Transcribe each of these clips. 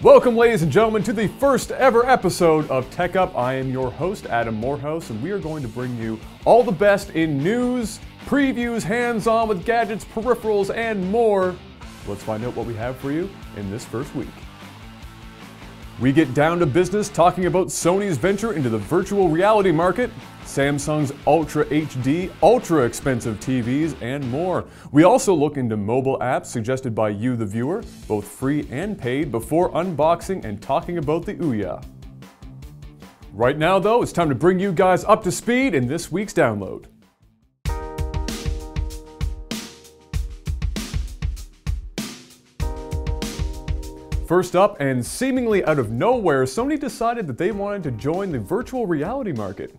Welcome, ladies and gentlemen, to the first ever episode of TechUp. I am your host, Adam Morehouse, and we are going to bring you all the best in news, previews, hands-on with gadgets, peripherals, and more. Let's find out what we have for you in this first week. We get down to business talking about Sony's venture into the virtual reality market, Samsung's Ultra HD, ultra expensive TVs, and more. We also look into mobile apps suggested by you, the viewer, both free and paid, before unboxing and talking about the Ouya. Right now, though, it's time to bring you guys up to speed in this week's download. First up, and seemingly out of nowhere, Sony decided that they wanted to join the virtual reality market.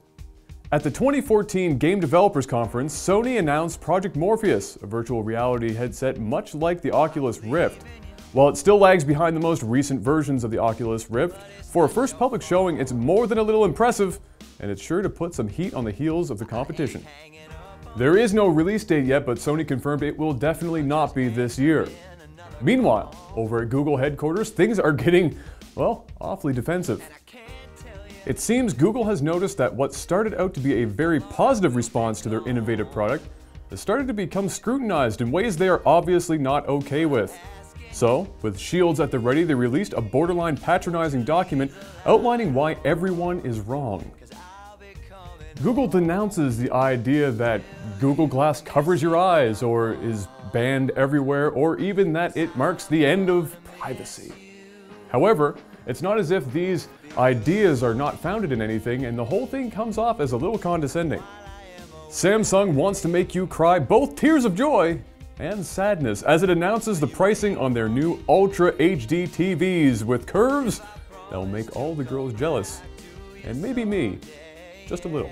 At the 2014 Game Developers Conference, Sony announced Project Morpheus, a virtual reality headset much like the Oculus Rift. While it still lags behind the most recent versions of the Oculus Rift, for a first public showing it's more than a little impressive, and it's sure to put some heat on the heels of the competition. There is no release date yet, but Sony confirmed it will definitely not be this year. Meanwhile, over at Google headquarters, things are getting, well, awfully defensive. It seems Google has noticed that what started out to be a very positive response to their innovative product has started to become scrutinized in ways they are obviously not okay with. So, with shields at the ready, they released a borderline patronizing document outlining why everyone is wrong. Google denounces the idea that Google Glass covers your eyes or is banned everywhere, or even that it marks the end of privacy. However, it's not as if these ideas are not founded in anything, and the whole thing comes off as a little condescending. Samsung wants to make you cry both tears of joy and sadness as it announces the pricing on their new Ultra HD TVs with curves that will make all the girls jealous, and maybe me, just a little.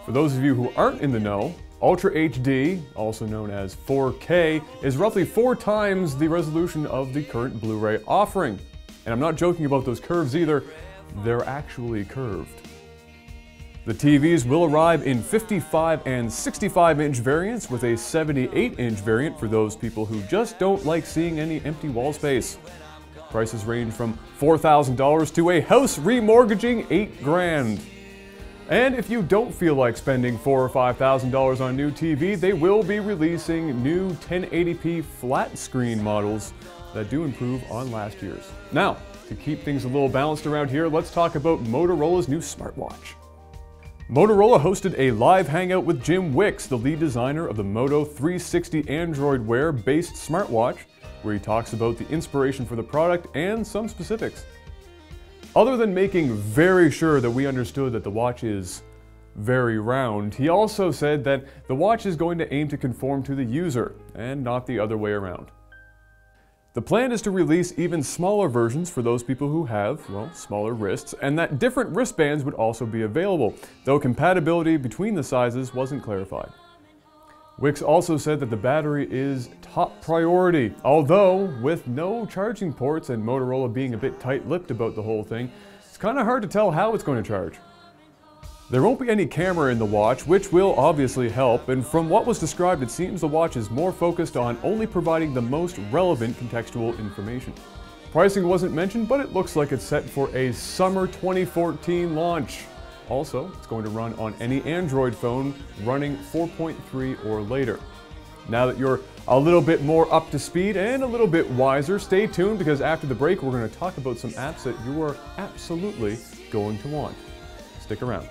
For those of you who aren't in the know, Ultra HD, also known as 4K, is roughly 4 times the resolution of the current Blu-ray offering. And I'm not joking about those curves either, they're actually curved. The TVs will arrive in 55 and 65-inch variants, with a 78-inch variant for those people who just don't like seeing any empty wall space. Prices range from $4,000 to a house remortgaging $8,000. And if you don't feel like spending $4,000 or $5,000 on a new TV, they will be releasing new 1080p flat screen models that do improve on last year's. Now, to keep things a little balanced around here, let's talk about Motorola's new smartwatch. Motorola hosted a live hangout with Jim Wicks, the lead designer of the Moto 360 Android Wear-based smartwatch, where he talks about the inspiration for the product and some specifics. Other than making very sure that we understood that the watch is very round, he also said that the watch is going to aim to conform to the user, and not the other way around. The plan is to release even smaller versions for those people who have, well, smaller wrists, and that different wristbands would also be available, though compatibility between the sizes wasn't clarified. Wicks also said that the battery is top priority, although with no charging ports and Motorola being a bit tight-lipped about the whole thing, it's kind of hard to tell how it's going to charge. There won't be any camera in the watch, which will obviously help, and from what was described it seems the watch is more focused on only providing the most relevant contextual information. Pricing wasn't mentioned, but it looks like it's set for a summer 2014 launch. Also, it's going to run on any Android phone running 4.3 or later. Now that you're a little bit more up to speed and a little bit wiser, stay tuned because after the break we're going to talk about some apps that you are absolutely going to want. Stick around.